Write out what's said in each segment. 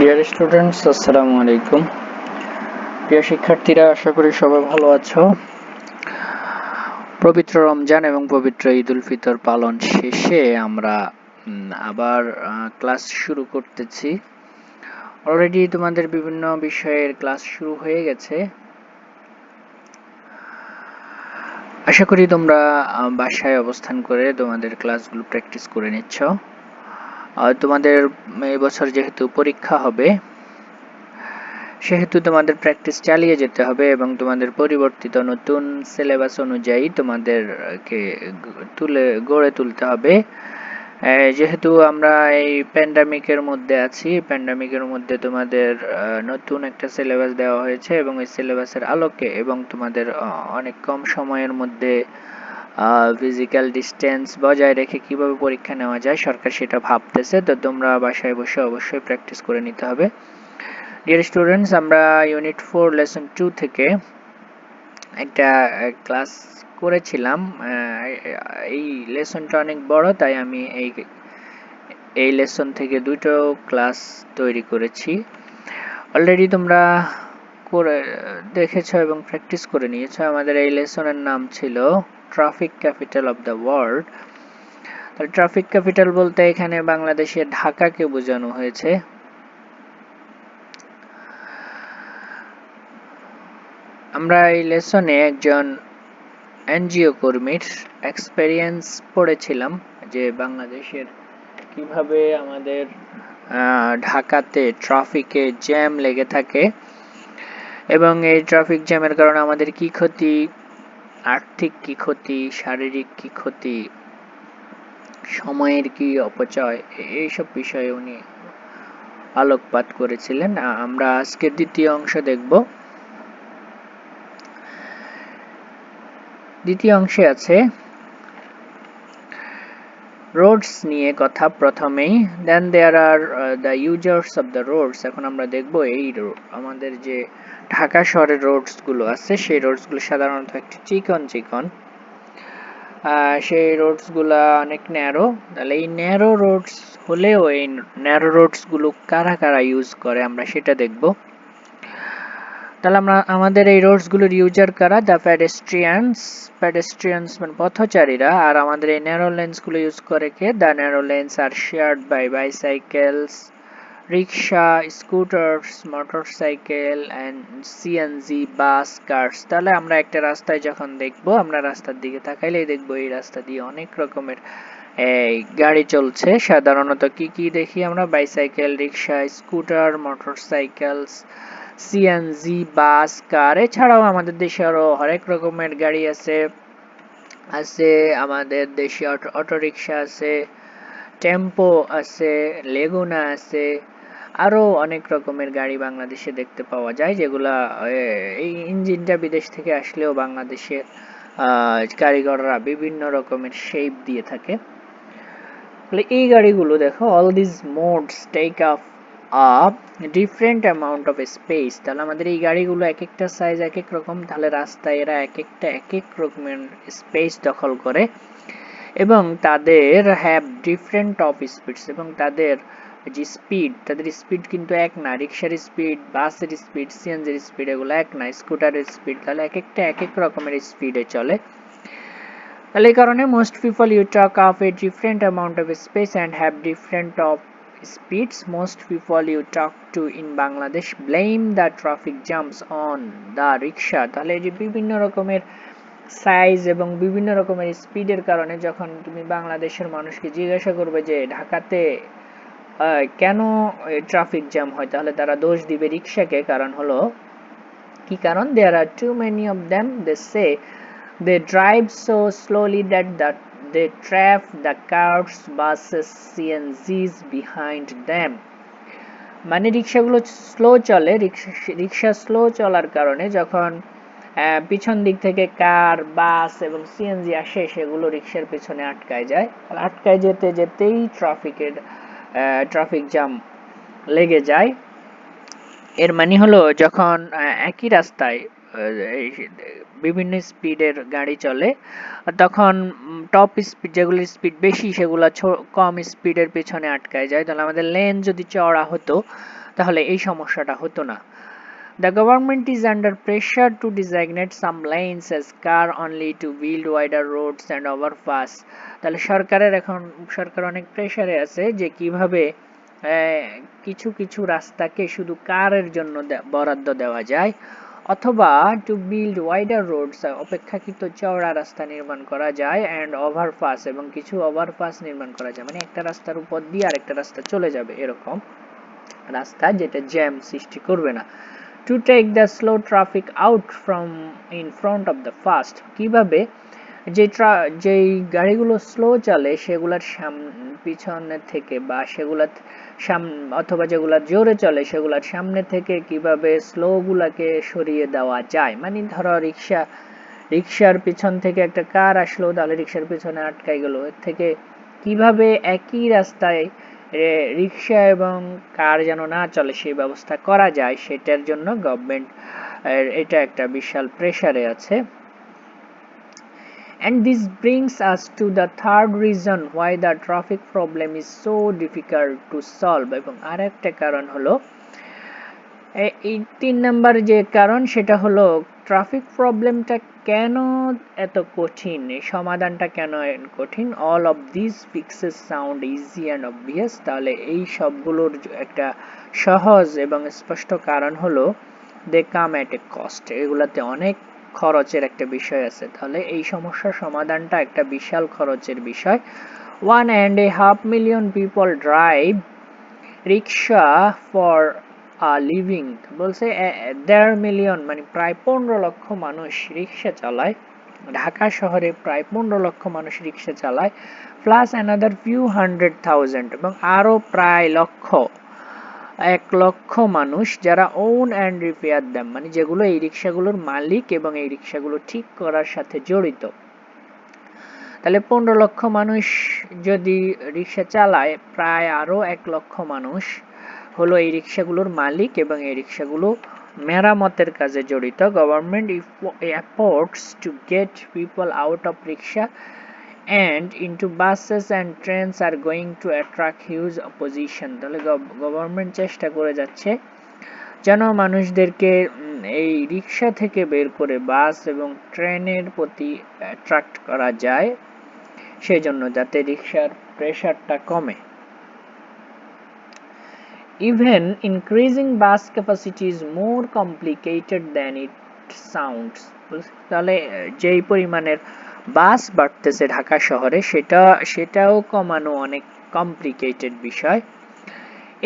Dear students, আসসালামু আলাইকুম। প্রিয় শিক্ষার্থীরা, আশা করি সবাই ভালো আছো। পবিত্র রমজান এবং পবিত্র ঈদ উল ফিতর পালন শেষে আমরা আবার ক্লাস শুরু করতেছি। অলরেডি তোমাদের বিভিন্ন বিষয়ের ক্লাস শুরু হয়ে গেছে। আশা করি তোমরা বাসায় অবস্থান করে তোমাদের ক্লাসগুলো প্র্যাকটিস করে নিচ্ছ। তোমাদের এই বছর যেহেতু পরীক্ষা হবে, সেহেতু তোমাদের প্র্যাকটিস চালিয়ে যেতে হবে এবং তোমাদের পরিবর্তিত নতুন সিলেবাস অনুযায়ী তোমাদেরকে গড়ে তুলতে হবে। যেহেতু আমরা এই প্যান্ডামিকের মধ্যে আছি, প্যান্ডামিকের মধ্যে তোমাদের নতুন একটা সিলেবাস দেওয়া হয়েছে এবং এই সিলেবাসের আলোকে এবং তোমাদের অনেক কম সময়ের মধ্যে ফিজিক্যাল ডিস্টেন্স বজায় রেখে কিভাবে পরীক্ষা নেওয়া যায়, সরকার সেটা ভাবতেছে। তো তোমরা বাসায় বসে অবশ্যই প্র্যাকটিস করে নিতে হবে। ডিয়ার স্টুডেন্টস, আমরা ইউনিট 4 লেসন 2 থেকে একটা ক্লাস করেছিলাম। এই লেসনটা অনেক বড়, তাই আমি এই লেসন থেকে দুটো ক্লাস তৈরি করেছি। অলরেডি তোমরা করে দেখেছো এবং প্র্যাকটিস করে নিয়েছো। আমাদের এই লেসনের নাম ছিল traffic capital of the world. Traffic capital বলতে এখানে বাংলাদেশের ঢাকাকে বোঝানো হয়েছে। আমরা এই লেসনে একজন এনজিও কর্মীর এক্সপেরিয়েন্স পড়েছিলাম, যে বাংলাদেশের কিভাবে আমাদের ঢাকাতে ট্রাফিকে জ্যাম লেগে থাকে এবং এই ট্রাফিক জ্যামের কারণে আমাদের কি ক্ষতি, আর্থিক কি ক্ষতি, শারীরিক কি ক্ষতি, সময়ের কি অপচয়, এইসব বিষয়ে উনি আলোকপাত করেছিলেন। আমরা আজকে দ্বিতীয় অংশ দেখব। দ্বিতীয় অংশে আছে রোডস নিয়ে কথা প্রথমেই, then there are the users of the roads. এখন আমরা দেখব এই আমাদের যে ঢাকা শহরের রোডসগুলো আছে, সেই রোডসগুলো সাধারণত একটু চিকন, সেই রোডসগুলা অনেক ন্যারো। তাহলে এই ন্যারো রোডস হলেও এই ন্যারো রোডসগুলো কারা কারা ইউজ করে আমরা সেটা দেখব। তাহলে আমাদের এই রোডসগুলোর ইউজার কারা? দ্য প্যাডেস্ট্রিয়ানস মানে পথচারীরা। আর আমাদের এই ন্যারো লেন্সগুলো ইউজ করে কে? The narrow lanes are shared by bicycles, rickshaw, scooters, motorcycle and CNG, bus, cars. তাহলে আমরা একটা রাস্তায় যখন দেখব, আমরা রাস্তার দিকে তাকাইলেই দেখব এই রাস্তা দিয়ে অনেক রকমের গাড়ি চলছে। সাধারণত কি কি দেখি আমরা? বাইসাইকেল, রিক্সা, স্কুটার, মোটরসাইকেলস, সিএনজি, বাস, কার। এছাড়াও আমাদের দেশে আরো হরেক রকমের গাড়ি আছে আমাদের দেশে অটোরিক্সা আছে, টেম্পো আছে, লেগুনা আছে, আরো অনেক রকমের গাড়ি বাংলাদেশে দেখতে পাওয়া যায়, যেগুলা এই ইঞ্জিনটা বিদেশ থেকে আসলেও বাংলাদেশে কারিগররা বিভিন্ন রকমের শেপ দিয়ে থাকে। এই গাড়িগুলো দেখো, all this modes take up different amount of space. তাহলে আমাদের এই গাড়িগুলো এক একটা সাইজ এক এক রকম, তাহলে রাস্তায় এরা এক এক রকমের স্পেস দখল করে এবং তাদের হ্যাভ ডিফারেন্ট টপ স্পিডস, এবং তাদের যে স্পিড, তাদের স্পিড কিন্তু এক না। রিক্সার স্পিড, বাসের স্পিড, সিএনজির স্পিড এগুলো এক না। স্কুটারের স্পিড তাহলে এক একটা এক এক রকমের স্পিডে চলে। তাহলে এই কারণে most people you talk of a different amount of space and have different top speeds. Most people you talk to in Bangladesh blame the traffic jumps on the rickshaw. তাহলে এই যে বিভিন্ন রকমের সাইজ এবং বিভিন্ন রকমের স্পিডের কারণে যখন তুমি বাংলাদেশের মানুষকে জিজ্ঞাসা করবে যে ঢাকাতে কেন ট্রাফিক জ্যাম হয়, তাহলে তারা দোষ দিবে রিক্সাকে। কারণ হলো কি কারণ? There are too many of them, they say they drive so slowly that they trap the cars, buses, CNGs behind them. মানে রিক্সাগুলো স্লো চলে, রিক্সা স্লো চলার কারণে যখন পিছন দিক থেকে কার, বাস এবং সিএনজি আসে, সেগুলো রিক্সার পিছনে আটকায় যায়। আটকায় যেতে যেতেই ট্রাফিক জ্যাম লেগে যায়। এর মানে হলো যখন একই রাস্তায় বিভিন্ন স্পিডের গাড়ি চলে, তখন টপ স্পিড, যেগুলোর স্পিড বেশি, সেগুলো কম স্পিডের পেছনে আটকায় যায়। তাহলে আমাদের লেন যদি চওড়া হতো, তাহলে এই সমস্যাটা হতো না। The government is under pressure to designate some lanes as car only to build wider roads and overpass. তাহলে সরকার অনেক প্রেসারে আছে যে কিভাবে কিছু কিছু রাস্তাকে শুধু কারের জন্য বরাদ্দ দেওয়া যায়, অথবা টু বিল্ড ওয়াইডার রোডস, অপেক্ষাকৃত চওড়া রাস্তা নির্মাণ করা যায়, অ্যান্ড ওভারপাস, এবং কিছু ওভারপাস নির্মাণ করা যায়, মানে একটা রাস্তার উপর দিয়ে আরেকটা রাস্তা চলে যাবে এরকম রাস্তা যেটা জ্যাম সৃষ্টি করবে না। To take the slow traffic out from in front of the fast, কিভাবে যেই গাড়িগুলো স্লো চলে সেগুলার পিছনে থেকে, বা সেগুলা অথবা যেগুলা জোরে চলে সেগুলার সামনে থেকে কিভাবে স্লো গুলাকে সরিয়ে দেওয়া যায়। মানে ধরো রিক্সার পিছন থেকে একটা কার আসলো, তাহলে রিক্সার পিছনে আটকাই গেল, এর থেকে কিভাবে একই রাস্তায় রিক্সা এবং কার যেন না চলে সেই ব্যবস্থা করা যায়, সেটার জন্য গভর্নমেন্ট এটা একটা বিশাল প্রেসারে আছে। And this brings us to the third reason why the traffic problem is so difficult to solve, এবং আরেকটা কারণ হলো, এই 3 নাম্বার যে কারণ সেটা হলো ট্রাফিক প্রবলেমটা কেন এত কঠিন, এই সমাধানটা কেন কঠিন। All of this fixes sound easy and obvious, তাহলে এই সবগুলোর একটা সহজ এবং স্পষ্ট কারণ হলো দে কাম এট এ কস্ট, এগুলাতে অনেক খরচের একটা বিষয় আছে। তাহলে এই সমস্যার সমাধানটা একটা বিশাল খরচের বিষয়। 1.5 million people drive rickshaw for a living, বলছে 1.5 মিলিয়ন মানে প্রায় 15 লক্ষ মানুষ রিক্সা চালায়, ঢাকা শহরে প্রায় 15 লক্ষ মানুষ রিক্সা চালায়, প্লাস অ্যানাদার ফিউ 100,000, এবং আরো প্রায় 1 লক্ষ মানুষ যারা ওন অ্যান্ড রিপেয়ার দেম, মানে যেগুলো এই রিক্সাগুলোর মালিক এবং এই রিক্সাগুলো ঠিক করার সাথে জড়িত। তাহলে 15 লক্ষ মানুষ যদি রিক্সা চালায়, প্রায় আরো 1 লক্ষ মানুষ হলো এই রিক্সাগুলোর মালিক এবং এই রিক্সাগুলো মেরামতের কাজে জড়িত। Government efforts to get people out of rickshaw and into buses and trains are going to attract huge opposition. তাহলে গভর্নমেন্ট চেষ্টা করে যাচ্ছে যেন মানুষদেরকে এই রিক্সা থেকে বের করে বাস এবং ট্রেনের প্রতি অ্যাট্রাক্ট করা যায়, সেই জন্য যাতে রিক্সার প্রেসারটা কমে। Even increasing bus capacity is more complicated than it sounds. তাহলে যেই পরিমাণের বাস বাড়তেছে ঢাকা শহরে সেটাও কমানো অনেক কমপ্লিকেটেড বিষয়।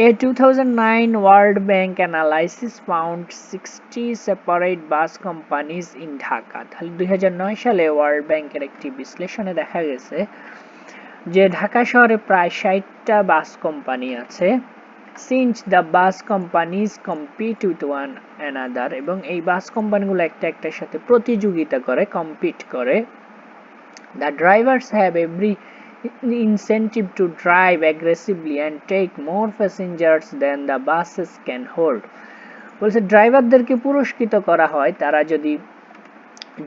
A 2009 World Bank analysis found 60 separate bus companies in Dhaka. তাহলে 2009 সালে ওয়ার্ল্ড ব্যাংকের একটি বিশ্লেষণে দেখা গেছে যে ঢাকা শহরে প্রায় 60টা বাস কোম্পানি আছে। Since the bus companies compete with one another, এবং এই বাস কোম্পানিগুলো একটার সাথে প্রতিযোগিতা করে, কম্পিট করে, the drivers have every incentive to drive aggressively and take more passengers than the buses can hold. বলছে ড্রাইভারদেরকে পুরস্কৃত করা হয় তারা যদি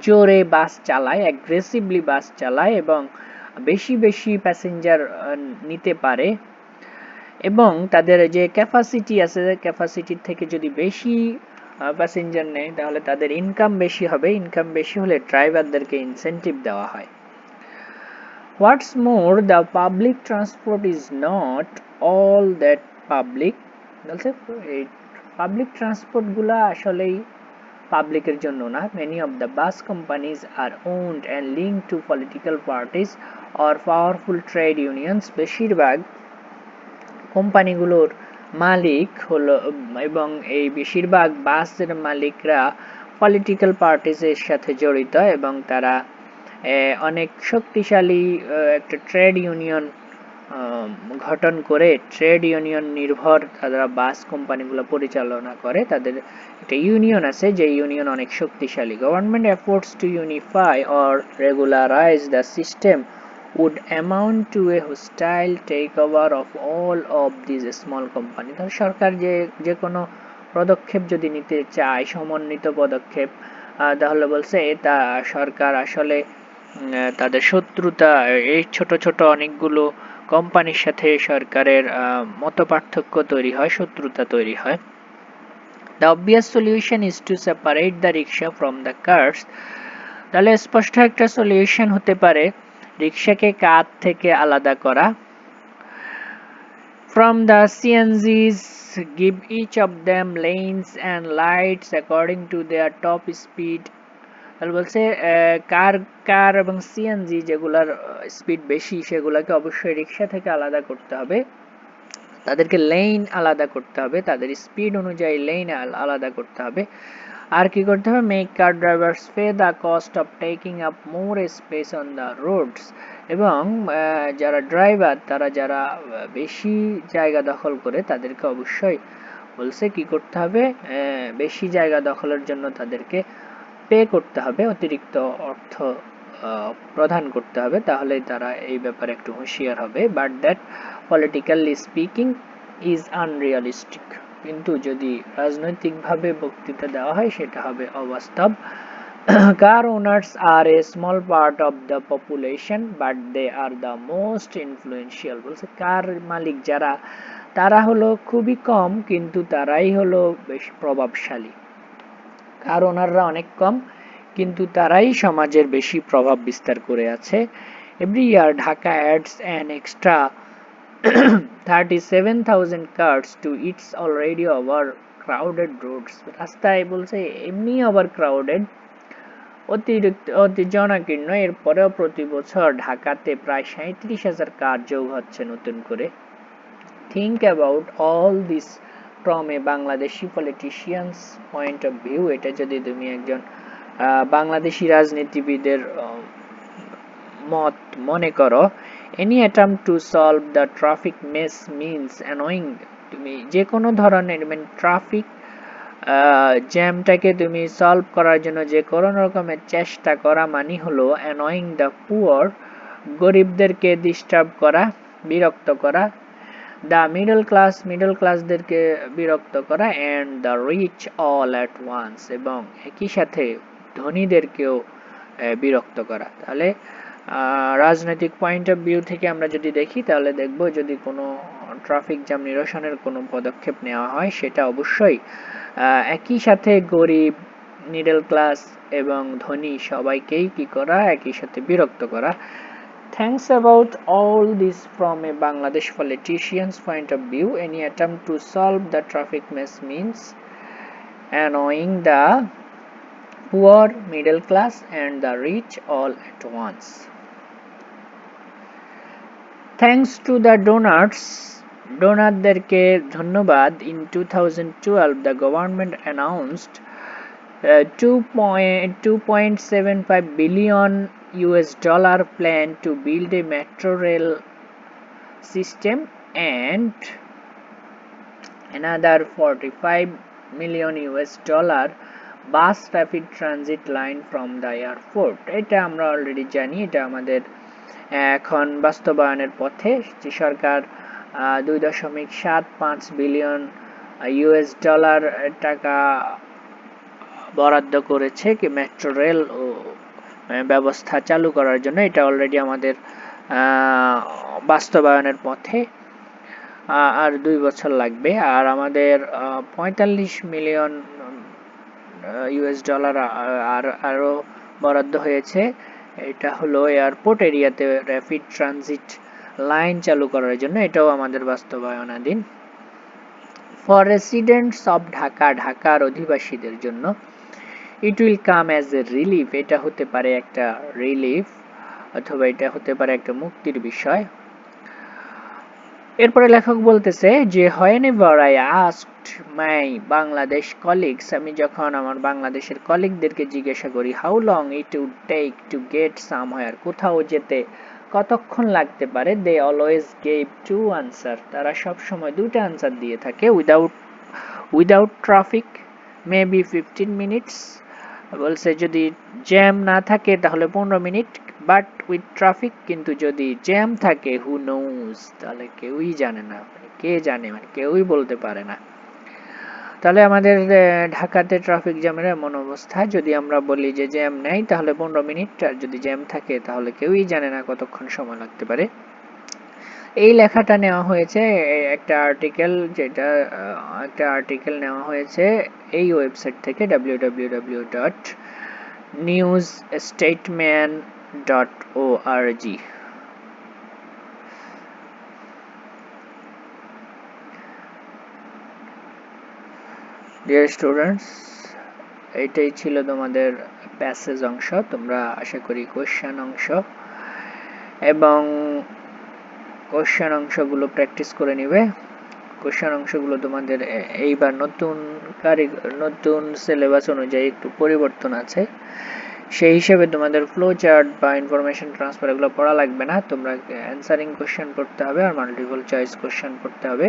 জোরে বাস চালায়, অ্যাগ্রেসিভলি বাস চালায় এবং বেশি বেশি প্যাসেঞ্জার নিতে পারে, এবং তাদের যে ক্যাপাসিটি আছে ক্যাপাসিটির থেকে যদি বেশি প্যাসেঞ্জার নেয় তাহলে তাদের ইনকাম বেশি হবে, ইনকাম বেশি হলে ড্রাইভারদেরকে ইনসেন্টিভ দেওয়া হয়। What's more, the public transport is not all that public. বলছে এই পাবলিক ট্রান্সপোর্ট গুলা আসলেই পাবলিকের জন্য না। Many of the bus companies are owned and linked to political parties or powerful trade unions. বেশিরভাগ কোম্পানিগুলোর মালিক হলো, এবং এই বেশিরভাগ বাসের মালিকরা পলিটিক্যাল পার্টিসের সাথে জড়িত, এবং তারা অনেক শক্তিশালী একটা ট্রেড ইউনিয়ন গঠন করে, ট্রেড ইউনিয়ন নির্ভর তারা বাস কোম্পানিগুলো পরিচালনা করে, তাদের একটা ইউনিয়ন আছে যে ইউনিয়ন অনেক শক্তিশালী। Government efforts to unify or regularise the system would amount to a hostile takeover of all of these small company. তাহলে সরকার যে কোনো পদক্ষেপ যদি নিতে চায়, সমন্বিত পদক্ষেপ, তাহলে বলছে এটা সরকার আসলে তাদের শত্রুতা এই ছোট ছোট অনেকগুলো কোম্পানির সাথে সরকারের মতপার্থক্য তৈরি হয়, শত্রুতা তৈরি হয়। The obvious solution is to separate the rickshaw from the cars. তাহলে স্পষ্ট একটা সলিউশন হতে পারে রিকশাকে কার থেকে আলাদা করা। From the CNGs, give each of them lanes and lights according to their top speed. তাহলে বলছে কার কার এবং সিএনজি যেগুলার স্পিড বেশি সেগুলোকে অবশ্যই রিক্সা থেকে আলাদা করতে হবে, তাদেরকে লেন আলাদা করতে হবে, তাদের স্পিড অনুযায়ী লেন আলাদা করতে হবে। আর কি করতে হবে, make car drivers pay the cost of taking up more space on the roads. এবং যারা ড্রাইভার তারা যারা বেশি জায়গা দখল করে তাদেরকে অবশ্যই বলছে কি করতে হবে, বেশি জায়গা দখলের জন্য তাদেরকে পে করতে হবে, অতিরিক্ত অর্থ প্রদান করতে হবে, তাহলেই তারা এই ব্যাপারে একটু হুঁশিয়ার হবে। But that politically speaking is unrealistic. কিন্তু যদি রাজনৈতিকভাবে বক্তৃতা দেওয়া হয় সেটা হবে অবাস্তব। Car owners are a small part of the population but they are the most influential. বলছে কার মালিক যারা তারা হলো খুবই কম কিন্তু তারাই হলো বেশ প্রভাবশালী। কার ওনাররা অনেক কম কিন্তু তারাই সমাজের বেশি প্রভাব বিস্তার করে আছে। Every year Dhaka ads an extra 37,000 cars to its already over crowded roads. রাস্তায় বলছে এমনি ওভার ক্রাউডেড, অতি জনাকীর্ণ, এরপরেও প্রতি বছর ঢাকাতে প্রায় 37,000 কার যোগ হচ্ছে নতুন করে। Think about all this from a Bangladeshi politician's point of view. এটা যদি তুমি একজন বাংলাদেশি রাজনীতিবিদের মত মনে করো, any attempt to solve the traffic mess means annoying. তুমি যে কোনো ধরনের ট্রাফিক জ্যামটাকে তুমি সলভ করার জন্য যে কোনো রকমের চেষ্টা করা মানে হলো অ্যানোয়িং দ্য পুয়ার, গরিবদেরকে ডিস্টার্ব করা, বিরক্ত করা, দ্য মিডল ক্লাসদেরকে বিরক্ত করা, and the rich all at once, এবং একই সাথে ধনীদেরকেও বিরক্ত করা। তাহলে রাজনৈতিক পয়েন্ট অফ ভিউ থেকে আমরা যদি দেখি তাহলে দেখব যদি কোনো ট্রাফিক জ্যাম নিরসনের কোনো পদক্ষেপ নেওয়া হয় সেটা অবশ্যই একই সাথে গরিব, মিডল ক্লাস এবং ধনী সবাইকেই কি করা, একই সাথে বিরক্ত করা। Thanks about all this from a Bangladesh politician's point of view. Any attempt to solve the traffic mess means annoying the poor, middle class and the rich all at once. Thanks to the donors, ডোনারদেরকে ধন্যবাদ। In 2012 the government announced $2.75 billion plan to build a metro rail system and another $45 million bus rapid transit line from the airport. এটা আমরা already জানি, এটা আমাদের এখন বাস্তবায়নের পথে। যে সরকার $2.75 বিলিয়ন টাকা বরাদ্দ করেছে কি মেট্রো রেল ও ব্যবস্থা চালু করার জন্য, এটা অলরেডি আমাদের বাস্তবায়নের পথে, আর 2 বছর লাগবে। আর আমাদের $45 মিলিয়ন আরো বরাদ্দ হয়েছে, এটা হলো এয়ারপোর্ট এরিয়াতে র্যাপিড ট্রানজিট লাইন চালু করার জন্য, এটাও আমাদের বাস্তবায়নাধীন। ফর রেসিডেন্টস অফ ঢাকা, ঢাকার অধিবাসীদের জন্য, it will come as a relief, এটা হতে পারে একটা রিলিফ অথবা এটা হতে পারে একটা মুক্তির বিষয়। এরপরে লেখক বলতেছে যে whenever I asked my Bangladesh colleagues, আমি যখন আমার বাংলাদেশের কলিগদেরকে জিজ্ঞাসা করি how long it would take to get somewhere, কোথাও যেতে কতক্ষণ লাগতে পারে, they always gave two answer, তারা সব সময় দুটো আনসার দিয়ে থাকে। without traffic maybe 15 minutes, বলছে যদি জ্যাম না থাকে তাহলে 15 মিনিট, বাট উইথ ট্রাফিক, কিন্তু যদি জ্যাম থাকে হু নোজ, তাহলে কেউই জানে না, কে জানে, মানে কেউই বলতে পারে না। তাহলে আমাদের ঢাকাতে ট্রাফিক জ্যামের এমন অবস্থা, যদি আমরা বলি যে জ্যাম নেই তাহলে 15 মিনিট, আর যদি জ্যাম থাকে তাহলে কেউই জানে না কতক্ষণ সময় লাগতে পারে। এই লেখাটা নেওয়া হয়েছে একটা আর্টিকেল, যেটা একটা আর্টিকেল নেওয়া হয়েছে এই ওয়েবসাইট থেকে www.newsstatesman.org। ডিয়ার স্টুডেন্টস, এইটাই ছিল তোমাদের প্যাসেজ অংশ। তোমরা আশা করি কোশ্চেন অংশ এবং কোশ্চেন অংশগুলো প্র্যাকটিস করে নিবে। কোশ্চেন অংশগুলো তোমাদের এইবার নতুন সিলেবাস অনুযায়ী একটু পরিবর্তন আছে, সেই হিসেবে তোমাদের ফ্লো চার্ট বা ইনফরমেশন ট্রান্সফার এগুলো পড়া লাগবে না। তোমরা অ্যান্সারিং কোশ্চেন পড়তে হবে আর মাল্টিপল চয়েস কোশ্চেন পড়তে হবে।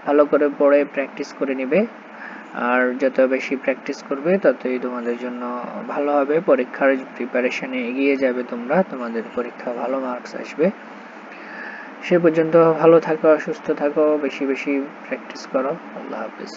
ভালো করে পড়ে প্র্যাকটিস করে নিবে, আর যত বেশি প্র্যাকটিস করবে ততই তোমাদের জন্য ভালো হবে। পরীক্ষার প্রিপারেশনে এগিয়ে যাবে তোমরা, তোমাদের পরীক্ষা ভালো মার্কস আসবে। সে পর্যন্ত ভালো থাকো, সুস্থ থাকো, বেশি বেশি প্র্যাকটিস করো। আল্লাহ হাফিজ।